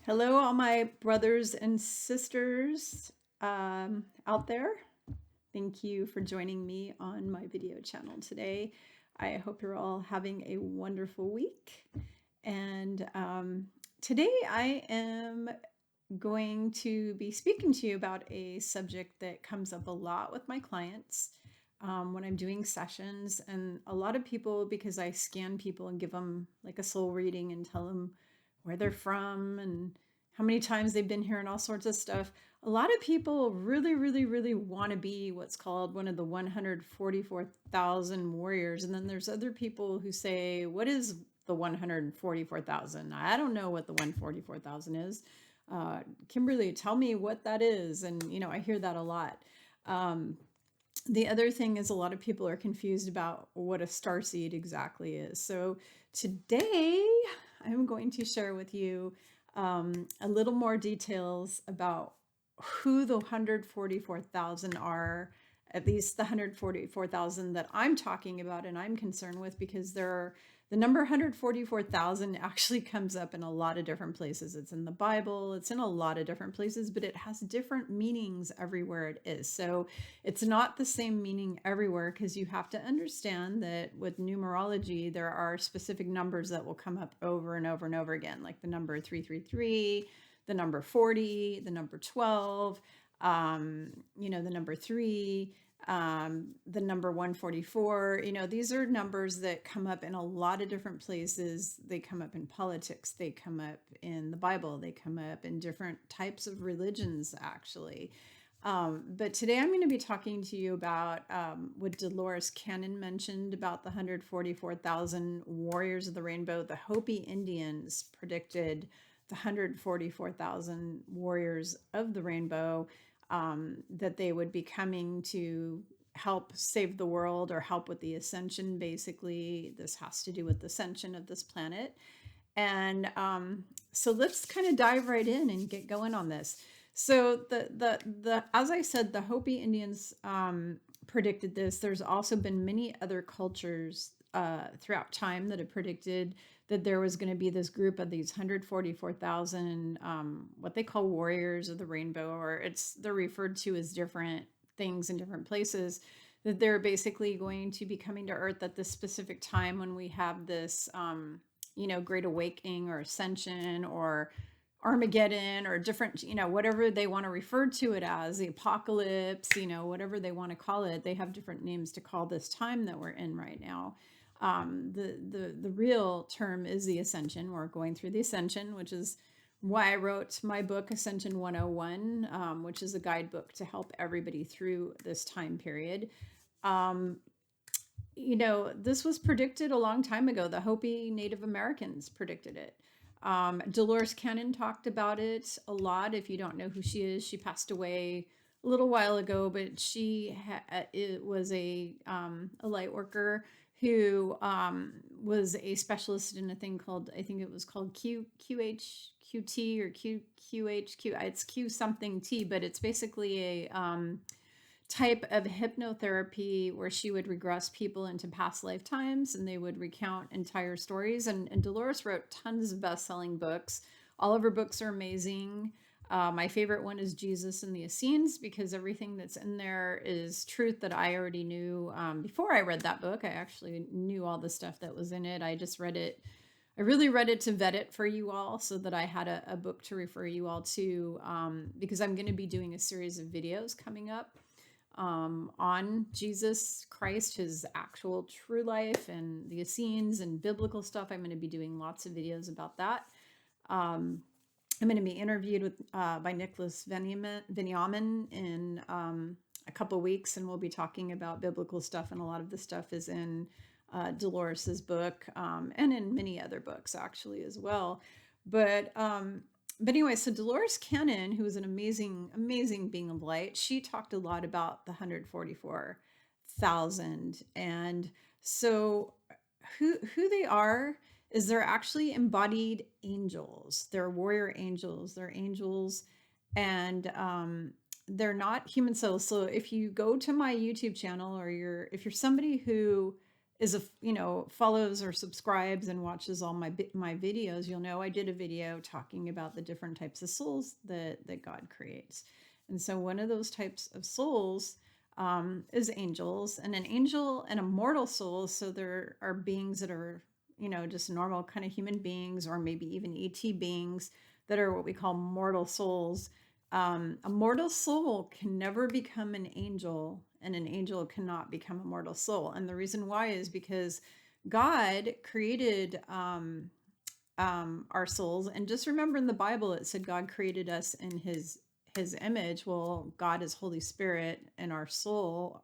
Hello, all my brothers and sisters out there. Thank you for joining me on my video channel today. I hope you're all having a wonderful week. And today I am going to be speaking to you about a subject that comes up a lot with my clients when I'm doing sessions. And a lot of people, because I scan people and give them like a soul reading and tell them where they're from and how many times they've been here and all sorts of stuff. A lot of people really want to be what's called one of the 144,000 warriors. And then there's other people who say, what is the 144,000? I don't know what the 144,000 is. Kimberly, tell me what that is. And, I hear that a lot. The other thing is a lot of people are confused about what a starseed exactly is. So today I'm going to share with you a little more details about who the 144,000 are, at least the 144,000 that I'm talking about and I'm concerned with, because the number 144,000 actually comes up in a lot of different places. It's in the Bible, it's in a lot of different places, but it has different meanings everywhere it is. So it's not the same meaning everywhere, because you have to understand that with numerology, there are specific numbers that will come up over and over and over again, like the number 333, the number 40, the number 12, the number 3, the number 144. These are numbers that come up in a lot of different places. They come up in politics, they come up in the Bible, they come up in different types of religions, actually. But today I'm going to be talking to you about what Dolores Cannon mentioned about the 144,000 warriors of the rainbow. The Hopi Indians predicted the 144,000 warriors of the rainbow, that they would be coming to help save the world or help with the ascension. Basically, this has to do with the ascension of this planet. And so let's kind of dive right in and get going on this. So the as I said, the Hopi Indians predicted this. There's also been many other cultures throughout time that have predicted that there was going to be this group of these 144,000 what they call warriors of the rainbow, or they're referred to as different things in different places, that they're basically going to be coming to Earth at this specific time when we have this great awakening or ascension or Armageddon or different, whatever they want to refer to it as, the apocalypse, whatever they want to call it. They have different names to call this time that we're in right now. The real term is the ascension. We're going through the ascension, which is why I wrote my book, Ascension 101, which is a guidebook to help everybody through this time period. This was predicted a long time ago. The Hopi Native Americans predicted it. Dolores Cannon talked about it a lot. If you don't know who she is, she passed away a little while ago, but she was a light worker who was a specialist in a thing called, I think it was called QHQT or QQHQ. It's Q something T, but it's basically a type of hypnotherapy where she would regress people into past lifetimes and they would recount entire stories. And Dolores wrote tons of best-selling books. All of her books are amazing. My favorite one is Jesus and the Essenes, because everything that's in there is truth that I already knew before I read that book. I actually knew all the stuff that was in it. I just read it. I really read it to vet it for you all so that I had a book to refer you all to, because I'm going to be doing a series of videos coming up on Jesus Christ, his actual true life, and the Essenes and biblical stuff. I'm going to be doing lots of videos about that. I'm going to be interviewed with by Nicholas Vinyamin in a couple weeks, and we'll be talking about biblical stuff, and a lot of the stuff is in Dolores's book, and in many other books actually as well. But anyway, so Dolores Cannon, who is an amazing being of light, she talked a lot about the 144,000. And so who they are is they're actually embodied angels. They're warrior angels. They're angels, and they're not human souls. So if you go to my YouTube channel, or if you're somebody who follows or subscribes and watches all my videos, you'll know I did a video talking about the different types of souls that God creates. And so one of those types of souls is angels, and an angel and a mortal soul. So there are beings that are, just normal kind of human beings, or maybe even ET beings that are what we call mortal souls. A mortal soul can never become an angel, and an angel cannot become a mortal soul. And the reason why is because God created our souls. And just remember, in the Bible, it said God created us in his image. Well, God is Holy Spirit, and our soul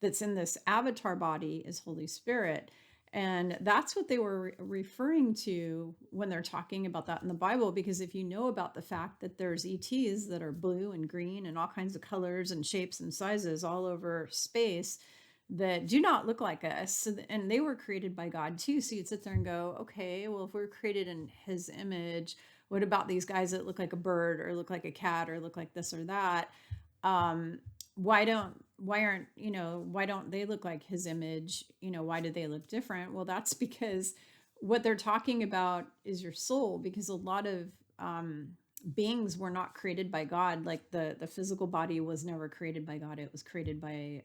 that's in this avatar body is Holy Spirit. And that's what they were referring to when they're talking about that in the Bible. Because if you know about the fact that there's ETs that are blue and green and all kinds of colors and shapes and sizes all over space that do not look like us, and they were created by God too. So you'd sit there and go, okay, well, if we're created in his image, what about these guys that look like a bird or look like a cat or look like this or that? Why don't they look like his image? Why do they look different? Well, that's because what they're talking about is your soul, because a lot of beings were not created by God. Like the physical body was never created by God. It was created by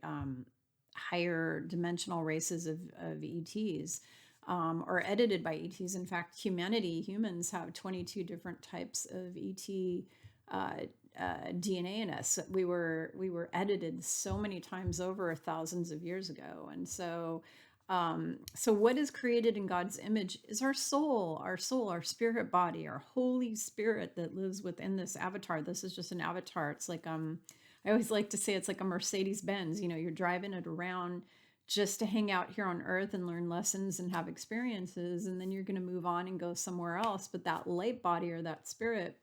higher dimensional races of ETs, or edited by ETs. In fact, humans have 22 different types of ET DNA in us. We were edited so many times over thousands of years ago. And so what is created in God's image is our soul, our spirit body, our Holy Spirit that lives within this avatar. This is just an avatar. It's like I always like to say it's like a Mercedes Benz. You're driving it around just to hang out here on earth and learn lessons and have experiences, and then you're going to move on and go somewhere else. But that light body, or that spirit,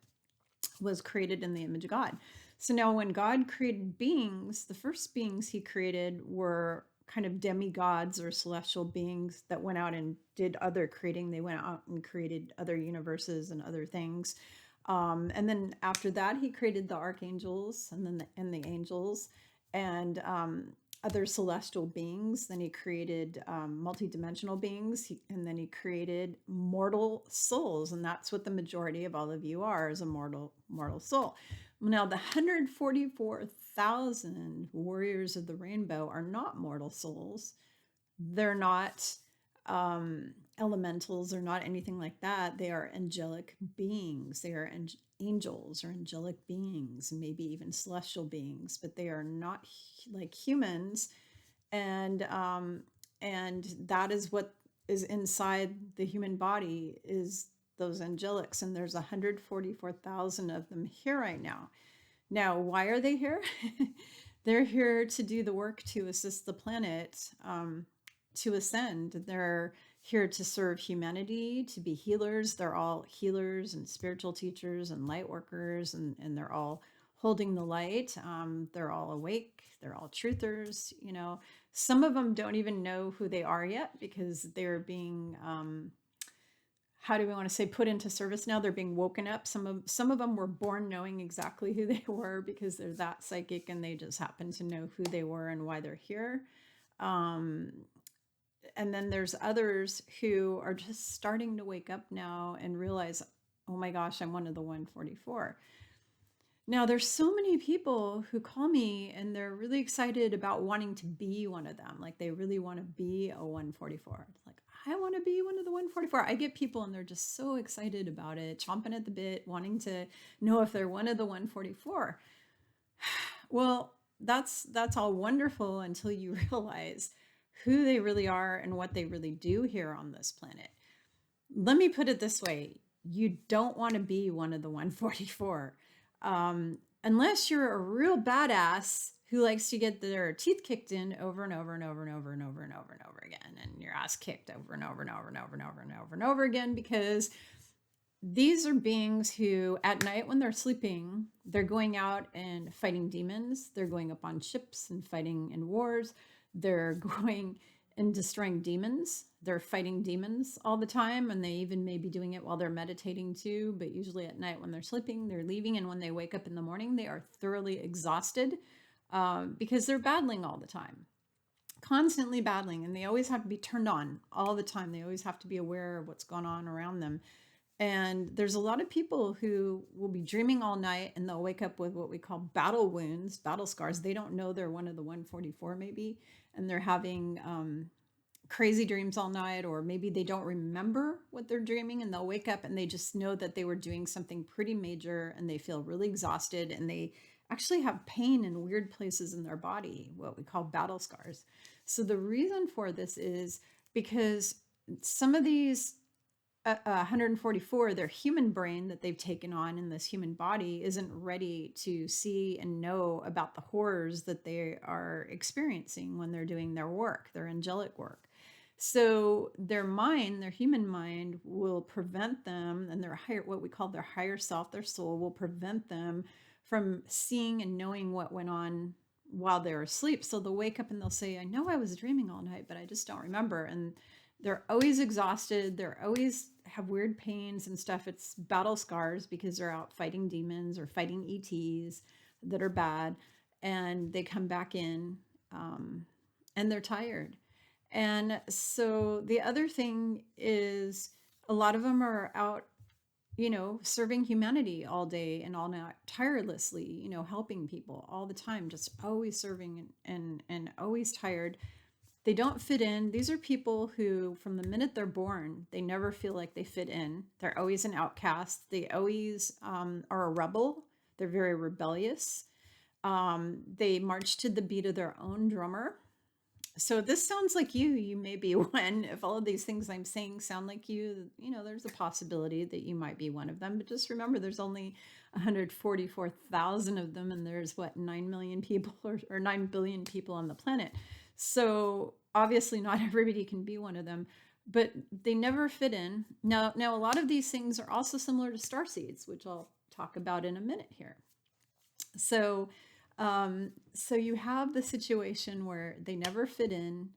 was created in the image of God. So now when God created beings, the first beings he created were kind of demigods or celestial beings that went out and did other creating. They went out and created other universes and other things. And then after that, he created the archangels, and then the angels, and other celestial beings. Then he created multidimensional beings, and then he created mortal souls, and that's what the majority of all of you are, is a mortal soul. Now, the 144,000 warriors of the rainbow are not mortal souls. They're not elementals or not anything like that. They are angelic beings. They are angels or angelic beings, maybe even celestial beings, but they are not like humans. And that is what is inside the human body, is those angelics. And there's 144,000 of them here right now. Now, why are they here? They're here to do the work to assist the planet to ascend. They're here to serve humanity, to be healers. They're all healers and spiritual teachers and light workers, and they're all holding the light. They're all awake. They're all truthers. Some of them don't even know who they are yet, because they're being how do we want to say, put into service now. They're being woken up. Some of them were born knowing exactly who they were, because they're that psychic, and they just happen to know who they were and why they're here. And then there's others who are just starting to wake up now and realize, oh my gosh, I'm one of the 144. Now, there's so many people who call me and they're really excited about wanting to be one of them. Like, they really want to be a 144. It's like, I want to be one of the 144. I get people and they're just so excited about it, chomping at the bit, wanting to know if they're one of the 144. Well, that's all wonderful until you realize who they really are and what they really do here on this planet. Let me put it this way. You don't want to be one of the 144. Unless you're a real badass who likes to get their teeth kicked in over and over and over and over and over and over and over again, and your ass kicked over and over and over and over and over and over and over again, because these are beings who at night when they're sleeping, they're going out and fighting demons. They're going up on ships and fighting in wars. They're going and destroying demons. They're fighting demons all the time, and they even may be doing it while they're meditating too, but usually at night when they're sleeping, they're leaving, and when they wake up in the morning, they are thoroughly exhausted because they're battling all the time. constantly battling, and they always have to be turned on all the time. They always have to be aware of what's going on around them. And there's a lot of people who will be dreaming all night and they'll wake up with what we call battle wounds, battle scars. They don't know they're one of the 144 maybe, and they're having crazy dreams all night, or maybe they don't remember what they're dreaming, and they'll wake up and they just know that they were doing something pretty major, and they feel really exhausted, and they actually have pain in weird places in their body, what we call battle scars. So the reason for this is because some of these 144, their human brain that they've taken on in this human body isn't ready to see and know about the horrors that they are experiencing when they're doing their work, their angelic work. So their mind, their human mind, will prevent them, and their higher, what we call their higher self, their soul, will prevent them from seeing and knowing what went on while they're asleep. So they'll wake up and they'll say, I know I was dreaming all night, but I just don't remember. And they're always exhausted. They're always have weird pains and stuff. It's battle scars because they're out fighting demons or fighting ETs that are bad. And they come back in and they're tired. And so the other thing is a lot of them are out, serving humanity all day and all night, tirelessly, helping people all the time, just always serving and always tired. They don't fit in. These are people who, from the minute they're born, they never feel like they fit in. They're always an outcast. They always are a rebel. They're very rebellious. They march to the beat of their own drummer. So this sounds like you. You may be one. If all of these things I'm saying sound like you, there's a possibility that you might be one of them. But just remember, there's only 144,000 of them, and there's 9 million people or 9 billion people on the planet. So obviously not everybody can be one of them, but they never fit in. Now a lot of these things are also similar to star seeds, which I'll talk about in a minute here. So you have the situation where they never fit in.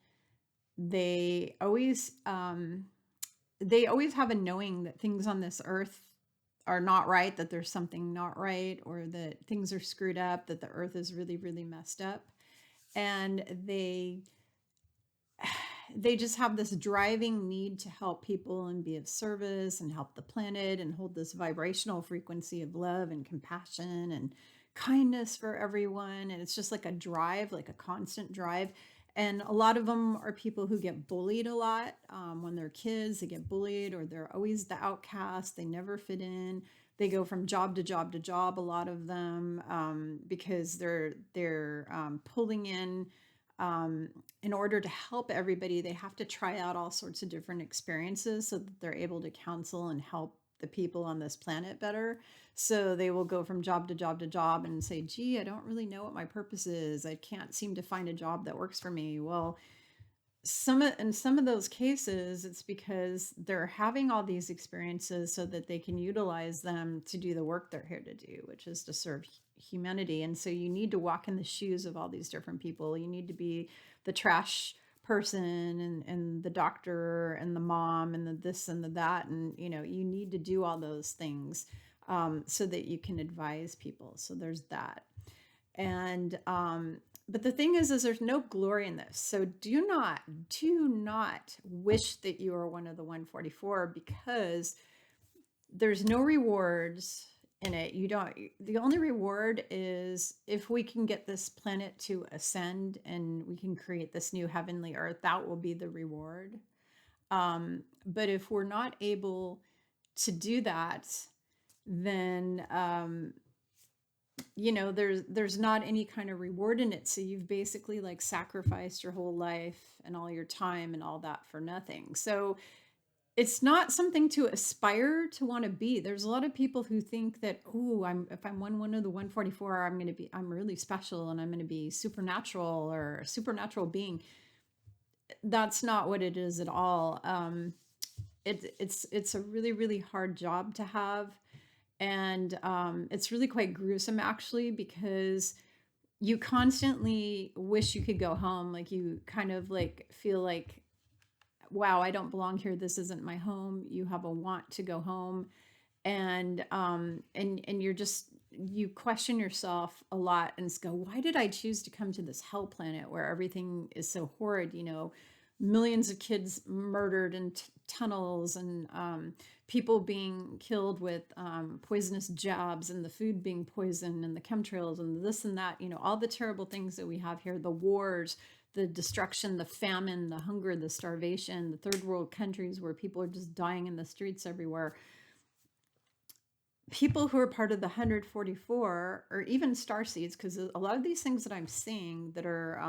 They always have a knowing that things on this earth are not right, that there's something not right, or that things are screwed up, that the earth is really, really messed up. And they just have this driving need to help people and be of service and help the planet and hold this vibrational frequency of love and compassion and kindness for everyone. And it's just like a drive, like a constant drive. And a lot of them are people who get bullied a lot when they're kids. They get bullied, or they're always the outcast. They never fit in. They go from job to job to job, a lot of them, because they're pulling in order to help everybody. They have to try out all sorts of different experiences so that they're able to counsel and help the people on this planet better. So they will go from job to job to job and say, gee, I don't really know what my purpose is. I can't seem to find a job that works for me. Well, in some of those cases, it's because they're having all these experiences so that they can utilize them to do the work they're here to do, which is to serve humanity. And so you need to walk in the shoes of all these different people. You need to be the trash person and the doctor and the mom and the this and the that. And, you need to do all those things so that you can advise people. So there's that. And, but the thing is there's no glory in this. So do not wish that you are one of the 144, because there's no rewards in it. The only reward is if we can get this planet to ascend and we can create this new heavenly earth, that will be the reward. But if we're not able to do that, then, there's not any kind of reward in it. So you've basically like sacrificed your whole life and all your time and all that for nothing. So it's not something to aspire to want to be. There's a lot of people who think that, if I'm one of the 144, I'm really special and I'm going to be supernatural or a supernatural being. That's not what it is at all. It's a really, really hard job to have. And it's really quite gruesome, actually, because you constantly wish you could go home. Like you kind of like feel like, wow, I don't belong here. This isn't my home. You have a want to go home. And you're just, you question yourself a lot and go, why did I choose to come to this hell planet where everything is so horrid? Millions of kids murdered in tunnels, and people being killed with poisonous jabs, and the food being poisoned, and the chemtrails, and this and that, all the terrible things that we have here, the wars, the destruction, the famine, the hunger, the starvation, the third world countries where people are just dying in the streets everywhere. People who are part of the 144, or even starseeds, because a lot of these things that I'm seeing that are,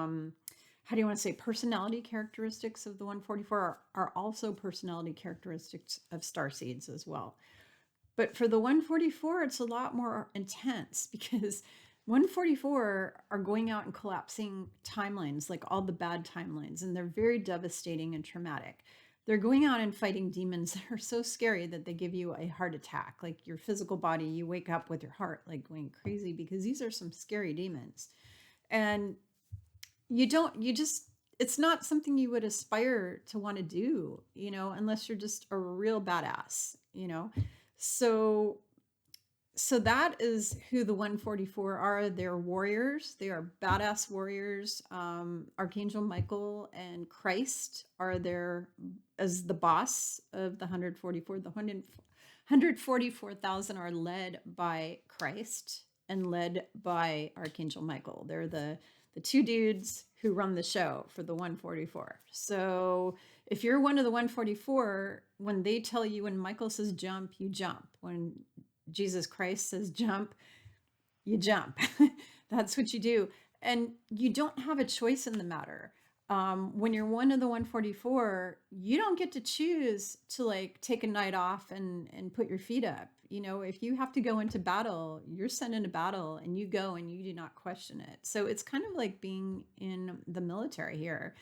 how do you want to say, personality characteristics of the 144 are also personality characteristics of starseeds as well. But for the 144, it's a lot more intense, because 144 are going out and collapsing timelines, like all the bad timelines, and they're very devastating and traumatic. They're going out and fighting demons that are so scary that they give you a heart attack. Like your physical body, you wake up with your heart like going crazy, because these are some scary demons. And it's not something you would aspire to want to do, unless you're just a real badass. So that is who the 144 are. They're warriors. They are badass warriors. Archangel Michael and Christ are there as the boss of the 144. The 144,000 are led by Christ and led by Archangel Michael. They're the two dudes who run the show for the 144. So if you're one of the 144, when they tell you, when Michael says jump, you jump. When Jesus Christ says jump, you jump. That's what you do. And you don't have a choice in the matter. When you're one of the 144, you don't get to choose to like take a night off and put your feet up. If you have to go into battle, you're sent into battle, and you go and you do not question it. So it's kind of like being in the military here.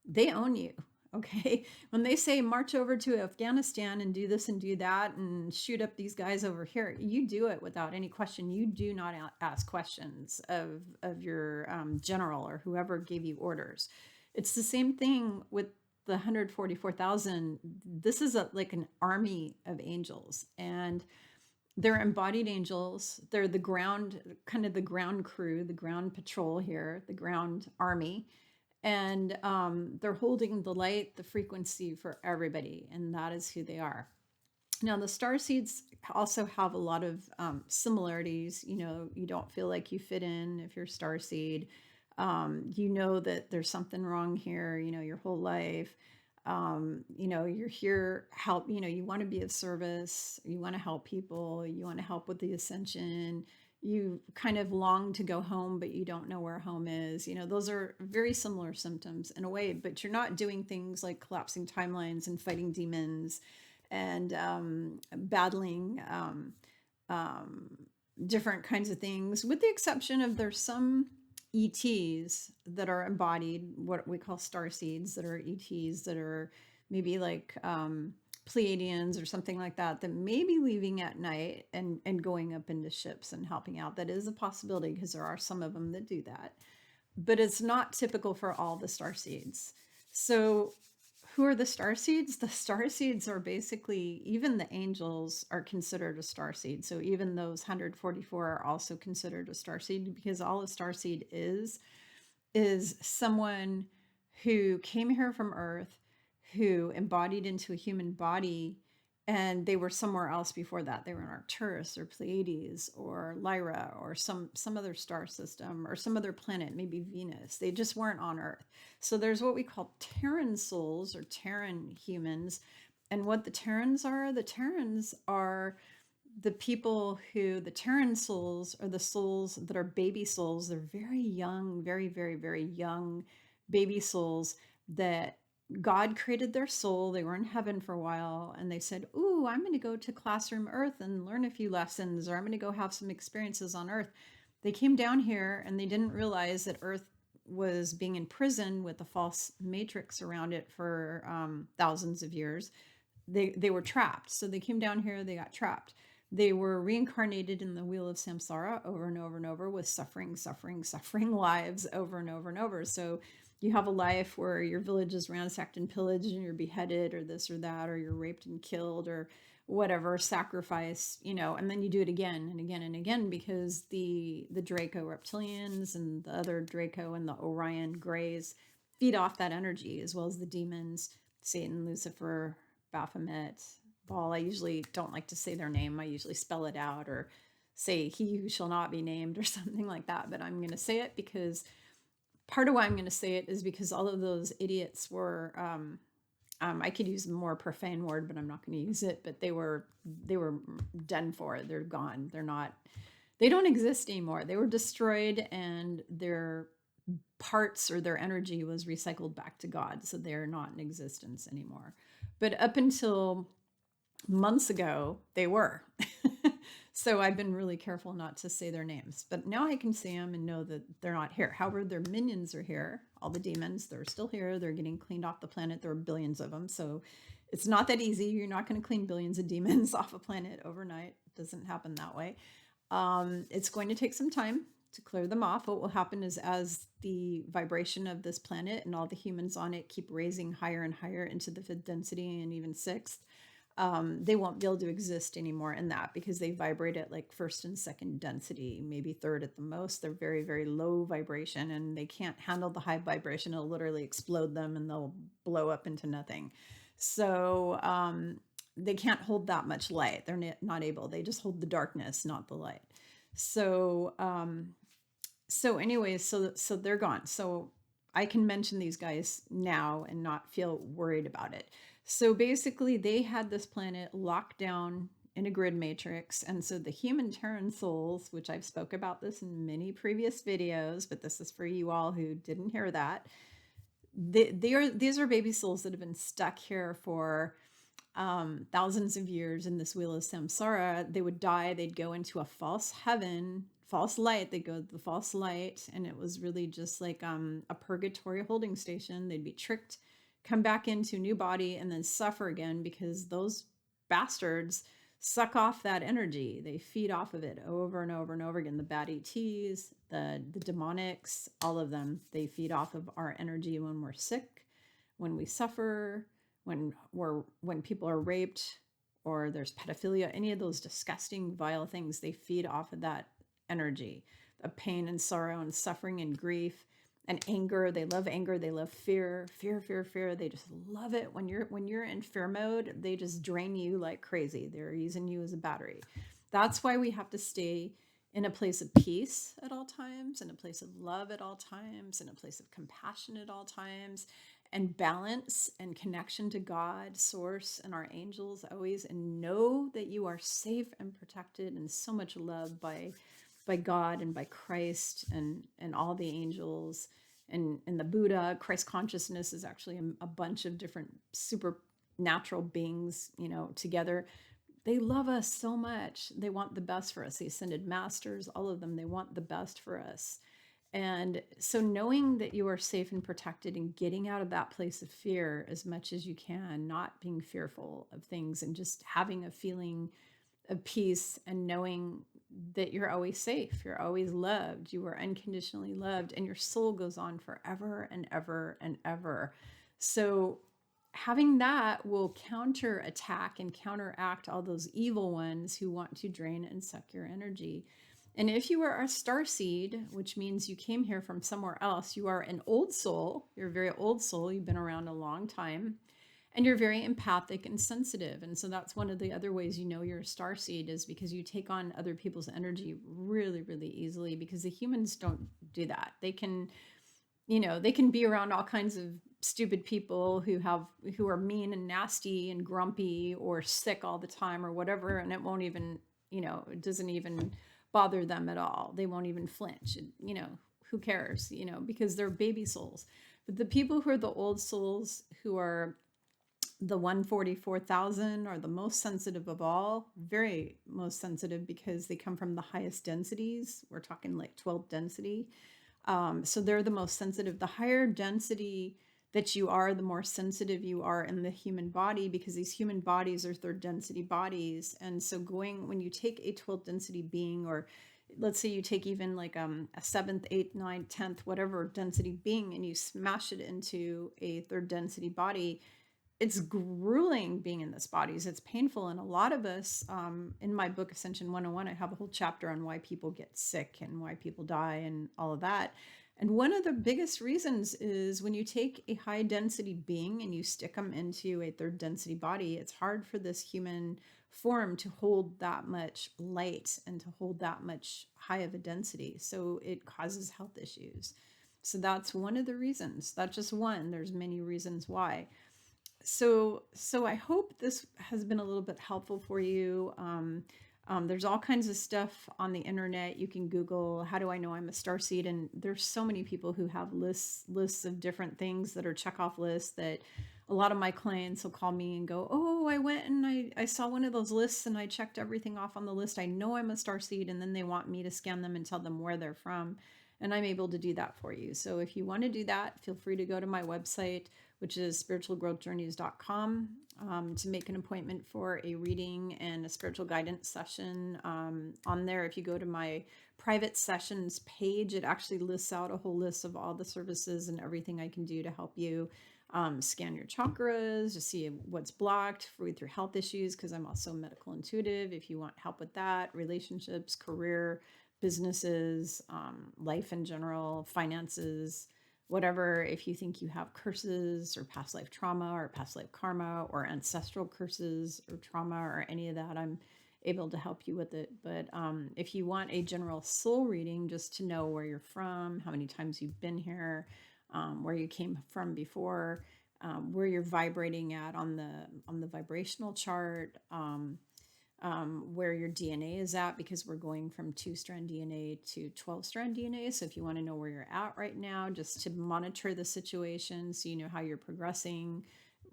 They own you. Okay. When they say march over to Afghanistan and do this and do that and shoot up these guys over here, you do it without any question. You do not ask questions of your general or whoever gave you orders. It's the same thing with the 144,000. This is like an army of angels, and they're embodied angels. They're the ground, kind of the ground crew, the ground patrol here, the ground army. And they're holding the light, the frequency for everybody. And that is who they are. Now, the starseeds also have a lot of similarities. You don't feel like you fit in if you're starseed. That there's something wrong here, your whole life. You're here help, you want to be of service, you want to help people, you want to help with the ascension, you kind of long to go home, but you don't know where home is. Those are very similar symptoms in a way, but you're not doing things like collapsing timelines and fighting demons and battling different kinds of things, with the exception of there's some ETs that are embodied, what we call starseeds, that are ETs that are maybe like Pleiadians or something like that may be leaving at night and going up into ships and helping out. That is a possibility, because there are some of them that do that, but it's not typical for all the starseeds. So who are the starseeds? The starseeds are basically, even the angels are considered a starseed. So even those 144 are also considered a starseed, because all a starseed is someone who came here from Earth, who embodied into a human body, and they were somewhere else before that. They were in Arcturus or Pleiades or Lyra or some other star system or some other planet, maybe Venus. They just weren't on Earth. So there's what we call Terran souls or Terran humans. And what the Terrans are the people who, the Terran souls are the souls that are baby souls. They're very young, very, very, very young baby souls that God created their soul. They were in heaven for a while, and they said, ooh, I'm going to go to Classroom Earth and learn a few lessons, or I'm going to go have some experiences on Earth. They came down here and they didn't realize that Earth was being imprisoned with a false matrix around it for thousands of years. They were trapped. So they came down here, they got trapped. They were reincarnated in the wheel of samsara over and over and over, with suffering lives over and over and over. So you have a life where your village is ransacked and pillaged and you're beheaded or this or that, or you're raped and killed, or whatever sacrifice, and then you do it again and again and again, because the Draco reptilians and the other Draco and the Orion Greys feed off that energy, as well as the demons, Satan, Lucifer, Baphomet, Baal. I usually don't like to say their name. I usually spell it out or say he who shall not be named or something like that. But I'm going to say it because part of why I'm going to say it is because all of those idiots were, I could use a more profane word, but I'm not going to use it. But they were done for. They're gone. They don't exist anymore. They were destroyed, and their parts or their energy was recycled back to God. So they're not in existence anymore. But up until months ago, they were. So I've been really careful not to say their names, but now I can say them and know that they're not here. However, their minions are here. All the demons, they're still here. They're getting cleaned off the planet. There are billions of them. So it's not that easy. You're not going to clean billions of demons off a planet overnight. It doesn't happen that way. It's going to take some time to clear them off. What will happen is, as the vibration of this planet and all the humans on it keep raising higher and higher into the fifth density and even sixth, they won't be able to exist anymore in that, because they vibrate at like first and second density, maybe third at the most. They're very, very low vibration, and they can't handle the high vibration. It'll literally explode them and they'll blow up into nothing. So they can't hold that much light. They're not able. They just hold the darkness, not the light. So anyways, so they're gone. So I can mention these guys now and not feel worried about it. So basically, they had this planet locked down in a grid matrix. And so the human Terran souls, which I've spoke about this in many previous videos, but this is for you all who didn't hear that. These are baby souls that have been stuck here for thousands of years in this wheel of samsara. They would die. They'd go into a false heaven, false light. They'd go to the false light. And it was really just like a purgatory holding station. They'd be tricked, come back into a new body, and then suffer again, because those bastards suck off that energy. They feed off of it over and over and over again. The bad ETs, the demonics, all of them, they feed off of our energy when we're sick, when we suffer, when people are raped, or there's pedophilia, any of those disgusting, vile things. They feed off of that energy of pain and sorrow and suffering and grief and anger. They love anger. They love fear. They just love it. When you're in fear mode, they just drain you like crazy. They're using you as a battery. That's why we have to stay in a place of peace at all times, in a place of love at all times, in a place of compassion at all times, and balance and connection to God, source, and our angels always, and know that you are safe and protected and so much loved by God and by Christ and all the angels and the Buddha. Christ consciousness is actually a bunch of different supernatural beings, together. They love us so much. They want the best for us. The ascended masters, all of them, they want the best for us. And so knowing that you are safe and protected, and getting out of that place of fear as much as you can, not being fearful of things, and just having a feeling of peace, and knowing that you're always safe, you're always loved, you are unconditionally loved, and your soul goes on forever and ever and ever. So having that will counterattack and counteract all those evil ones who want to drain and suck your energy. And if you are a starseed, which means you came here from somewhere else, you are an old soul, you're a very old soul, you've been around a long time, and you're very empathic and sensitive. And so that's one of the other ways you know you're a starseed, is because you take on other people's energy really, really easily, because the humans don't do that. They can, they can be around all kinds of stupid people who are mean and nasty and grumpy or sick all the time or whatever, and it won't even, it doesn't even bother them at all. They won't even flinch. Who cares, because they're baby souls. But the people who are the old souls, who are the 144,000, are the most sensitive of all, very most sensitive, because they come from the highest densities. We're talking like 12th density. So they're the most sensitive. The higher density that you are, the more sensitive you are in the human body, because these human bodies are third density bodies. And so when you take a 12th density being, or let's say you take even like a 7th, 8th, 9th, 10th, whatever density being, and you smash it into a third density body, it's grueling being in this bodies. It's painful. And a lot of us, in my book, Ascension 101, I have a whole chapter on why people get sick and why people die and all of that. And one of the biggest reasons is when you take a high density being and you stick them into a third density body, it's hard for this human form to hold that much light and to hold that much high of a density. So it causes health issues. So that's one of the reasons. That's just one. There's many reasons why. So I hope this has been a little bit helpful for you. There's all kinds of stuff on the internet. You can Google, how do I know I'm a starseed? And there's so many people who have lists of different things that are checkoff lists that a lot of my clients will call me and go, oh, I went and I saw one of those lists and I checked everything off on the list. I know I'm a starseed. And then they want me to scan them and tell them where they're from. And I'm able to do that for you. So if you want to do that, feel free to go to my website, which is spiritualgrowthjourneys.com, to make an appointment for a reading and a spiritual guidance session. On there, if you go to my private sessions page, it actually lists out a whole list of all the services and everything I can do to help you scan your chakras, to see what's blocked with your health issues, because I'm also medical intuitive. If you want help with that, relationships, career, businesses, life in general, finances, whatever. If you think you have curses or past life trauma or past life karma or ancestral curses or trauma or any of that, I'm able to help you with it. But if you want a general soul reading, just to know where you're from, how many times you've been here, where you came from before, where you're vibrating at on the vibrational chart, where your DNA is at, because we're going from 2-strand DNA to 12-strand DNA. So if you want to know where you're at right now, just to monitor the situation so you know how you're progressing,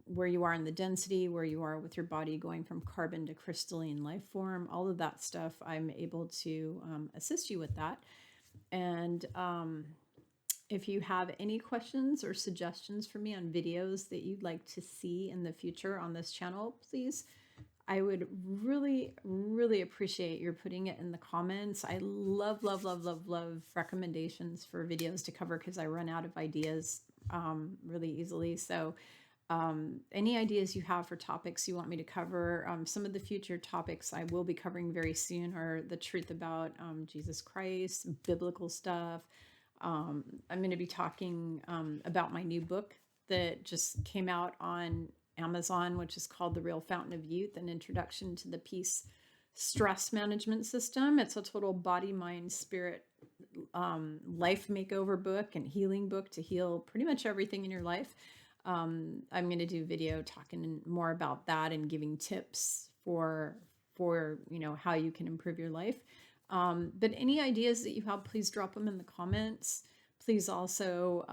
where you are in the density, where you are with your body going from carbon to crystalline life form, all of that stuff, I'm able to assist you with that. And if you have any questions or suggestions for me on videos that you'd like to see in the future on this channel, please, I would really, really appreciate your putting it in the comments. I love, love, love, love, love recommendations for videos to cover, because I run out of ideas really easily. So any ideas you have for topics you want me to cover, some of the future topics I will be covering very soon are the truth about Jesus Christ, biblical stuff. I'm going to be talking about my new book that just came out on Amazon, which is called The Real Fountain of Youth, an introduction to the peace stress management system. It's a total body, mind, spirit, life makeover book and healing book to heal pretty much everything in your life. I'm going to do a video talking more about that and giving tips for how you can improve your life. But any ideas that you have, please drop them in the comments. Please also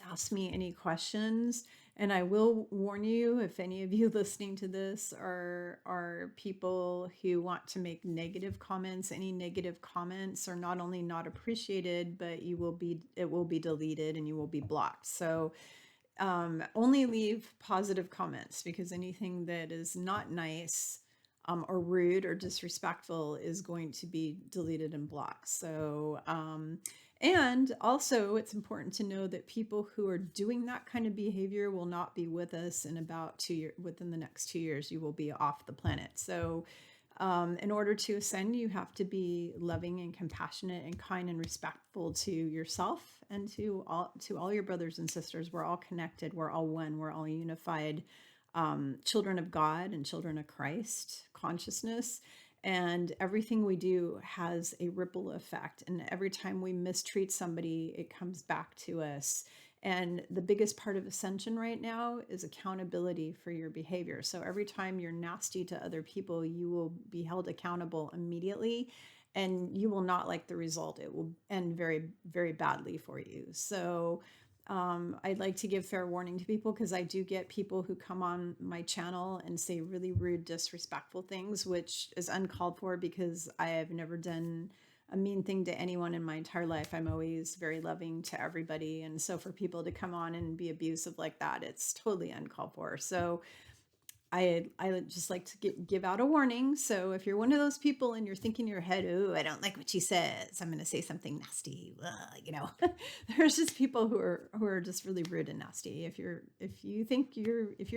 ask me any questions. And I will warn you, if any of you listening to this are people who want to make negative comments, any negative comments are not only not appreciated, but it will be deleted and you will be blocked. So only leave positive comments, because anything that is not nice or rude or disrespectful is going to be deleted and blocked. So, and also it's important to know that people who are doing that kind of behavior will not be with us in about 2 years. Within the next 2 years, you will be off the planet. So, in order to ascend, you have to be loving and compassionate and kind and respectful to yourself and to all your brothers and sisters. We're all connected. We're all one. We're all unified. Children of God and children of Christ consciousness, and everything we do has a ripple effect, and every time we mistreat somebody, it comes back to us. And the biggest part of ascension right now is accountability for your behavior. So every time you're nasty to other people, you will be held accountable immediately, and you will not like the result. It will end very, very badly for you. So I'd like to give fair warning to people, because I do get people who come on my channel and say really rude, disrespectful things, which is uncalled for, because I have never done a mean thing to anyone in my entire life. I'm always very loving to everybody. And so for people to come on and be abusive like that, it's totally uncalled for. So I just like to give out a warning. So if you're one of those people and you're thinking in your head, "Oh, I don't like what she says. I'm going to say something nasty," there's just people who are just really rude and nasty. If you're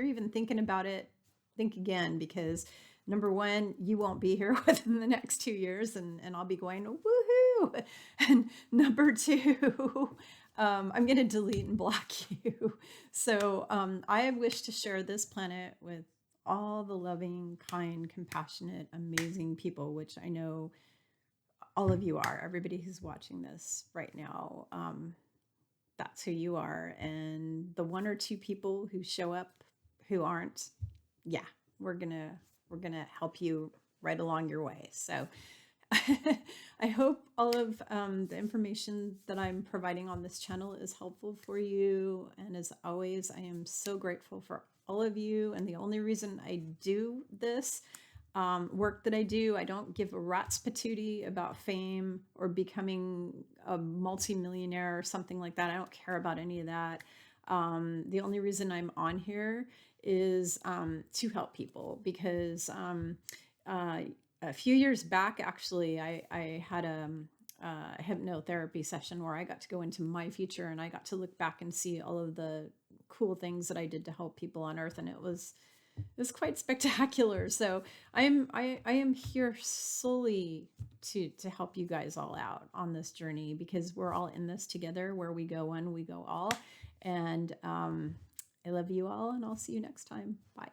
even thinking about it, think again, because number one, you won't be here within the next 2 years, and I'll be going woohoo. And number two, I'm going to delete and block you. So I wish to share this planet with all the loving, kind, compassionate, amazing people, which I know all of you are. Everybody who's watching this right now, that's who you are. And the one or two people who show up who aren't, yeah, we're gonna help you right along your way. So I hope all of the information that I'm providing on this channel is helpful for you. And as always, I am so grateful for all of you. And the only reason I do this work that I do, I don't give a rat's patootie about fame or becoming a multimillionaire or something like that. I don't care about any of that. The only reason I'm on here is to help people, because a few years back, actually, I had a hypnotherapy session where I got to go into my future, and I got to look back and see all of the cool things that I did to help people on Earth, and it was quite spectacular. So I am here solely to help you guys all out on this journey, because we're all in this together. Where we go one, we go all. And I love you all, and I'll see you next time. Bye.